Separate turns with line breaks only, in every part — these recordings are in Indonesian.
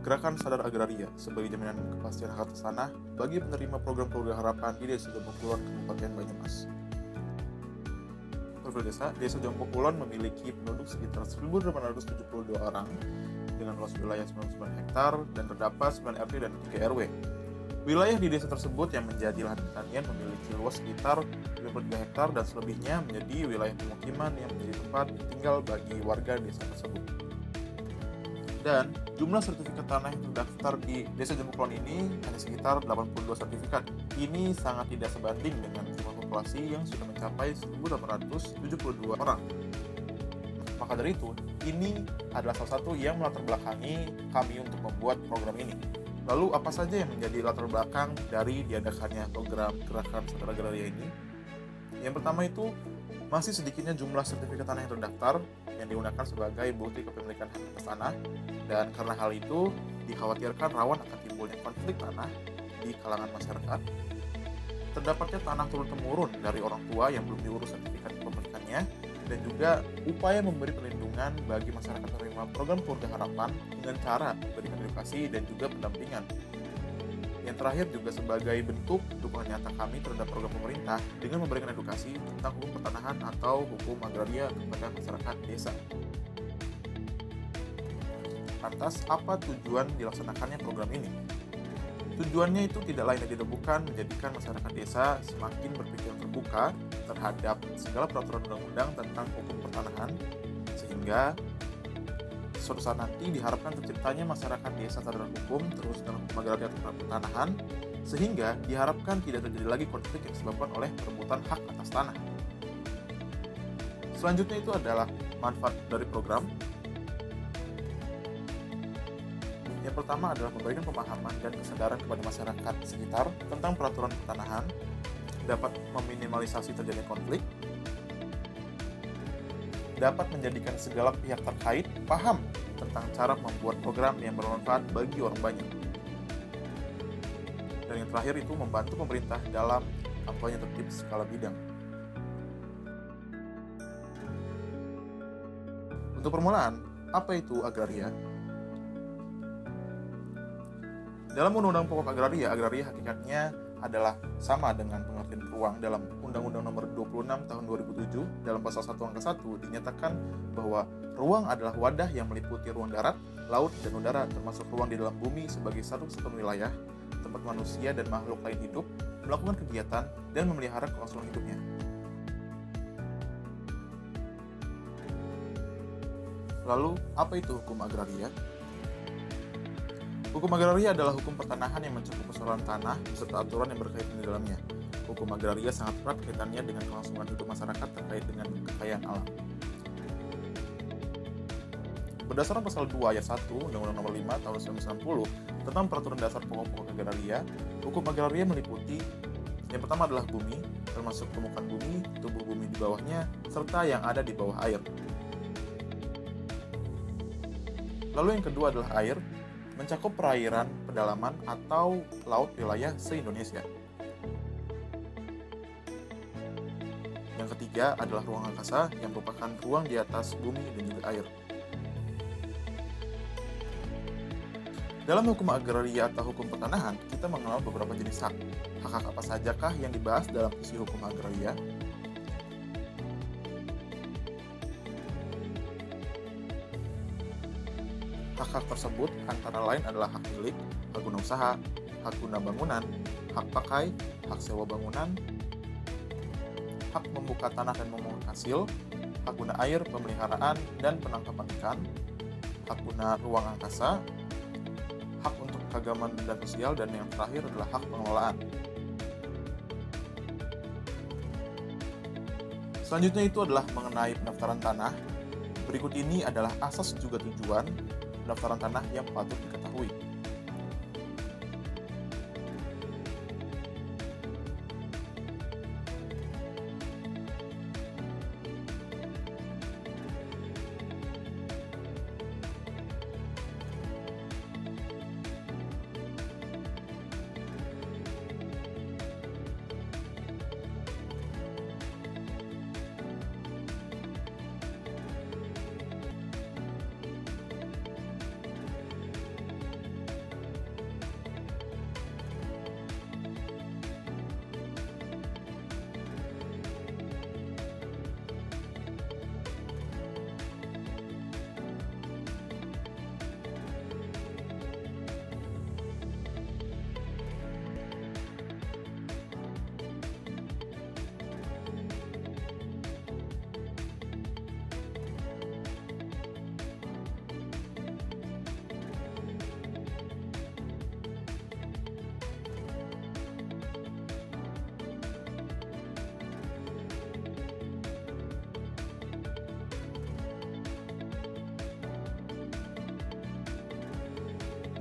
Gerakan Sadar Agraria sebagai jaminan kepastian hak atas tanah bagi penerima program Keluarga Harapan di Desa Jompo Kulon, Kabupaten Banyumas. Profil Desa Jompo Kulon memiliki penduduk sekitar 1.872 orang dengan luas wilayah 99 hektar dan terdapat 9 RT dan 3 RW. Wilayah di desa tersebut yang menjadi lahan pertanian memiliki luas sekitar 53 hektar dan selebihnya menjadi wilayah pemukiman yang menjadi tempat tinggal bagi warga desa tersebut. Dan jumlah sertifikat tanah yang terdaftar di Desa Jompo Kulon ini hanya sekitar 82 sertifikat. Ini sangat tidak sebanding dengan jumlah populasi yang sudah mencapai 1.872 orang. Maka dari itu, ini adalah salah satu yang melatar belakangi kami untuk membuat program ini. Lalu apa saja yang menjadi latar belakang dari diadakannya program Gerakan Sadar Agraria ini? Yang pertama itu, masih sedikitnya jumlah sertifikat tanah yang terdaftar yang digunakan sebagai bukti kepemilikan hak atas tanah, dan karena hal itu dikhawatirkan rawan akan timbulnya konflik tanah di kalangan masyarakat. Terdapatnya tanah turun-temurun dari orang tua yang belum diurus sertifikat kepemilikannya, dan juga upaya memberi perlindungan bagi masyarakat penerima program Keluarga Harapan dengan cara memberikan edukasi dan juga pendampingan. Yang terakhir juga sebagai bentuk dukungan nyata kami terhadap program pemerintah dengan memberikan edukasi tentang hukum pertanahan atau hukum agraria kepada masyarakat desa. Lantas, apa tujuan dilaksanakannya program ini? Tujuannya itu tidak lain dan tidak bukan menjadikan masyarakat desa semakin berpikiran terbuka terhadap segala peraturan undang-undang tentang hukum pertanahan, sehingga suatu saat nanti diharapkan terciptanya masyarakat desa sadar hukum terus dalam hukum agraria tentang pertanahan, sehingga diharapkan tidak terjadi lagi konflik yang disebabkan oleh perebutan hak atas tanah. Selanjutnya itu adalah manfaat dari program. Yang pertama adalah memberikan pemahaman dan kesadaran kepada masyarakat sekitar tentang peraturan pertanahan, dapat meminimalisasi terjadinya konflik, dapat menjadikan segala pihak terkait paham tentang cara membuat program yang bermanfaat bagi orang banyak. Dan yang terakhir itu membantu pemerintah dalam kampanye tertib skala bidang. Untuk permulaan, apa itu agraria? Dalam Undang-Undang Pokok Agraria hakikatnya adalah sama dengan pengertian ruang dalam Undang-Undang Nomor 26 Tahun 2007. Dalam pasal 1 angka 1 dinyatakan bahwa ruang adalah wadah yang meliputi ruang darat, laut, dan udara, termasuk ruang di dalam bumi sebagai satu kesatuan wilayah tempat manusia dan makhluk lain hidup, melakukan kegiatan, dan memelihara kelangsungan hidupnya. Lalu, apa itu hukum agraria? Hukum agraria adalah hukum pertanahan yang mencakup persoalan tanah beserta aturan yang berkaitan di dalamnya. Hukum agraria sangat erat kaitannya dengan kelangsungan hidup masyarakat terkait dengan kekayaan alam. Berdasarkan pasal 2 ayat 1 Undang-Undang Nomor 5 Tahun 1990 tentang Peraturan Dasar Pokok-pokok Agraria, hukum agraria meliputi yang pertama adalah bumi, termasuk permukaan bumi, tubuh bumi di bawahnya, serta yang ada di bawah air. Lalu yang kedua adalah air, mencakup perairan, pedalaman, atau laut wilayah se-Indonesia. Yang ketiga adalah ruang angkasa yang merupakan ruang di atas bumi dan juga air. Dalam hukum agraria atau hukum pertanahan, kita mengenal beberapa jenis hak. Hak-hak apa sajakah yang dibahas dalam isi hukum agraria? Hak-hak tersebut antara lain adalah hak milik, hak guna usaha, hak guna bangunan, hak pakai, hak sewa bangunan, hak membuka tanah dan memungut hasil, hak guna air, pemeliharaan, dan penangkapan ikan, hak guna ruang angkasa, hak untuk keagamaan dan sosial, dan yang terakhir adalah hak pengelolaan. Selanjutnya itu adalah mengenai pendaftaran tanah. Berikut ini adalah asas juga tujuan pendaftaran tanah yang patut diketahui.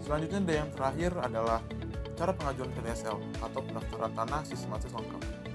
Selanjutnya yang terakhir adalah cara pengajuan PTSL atau pendaftaran tanah sistematis lengkap.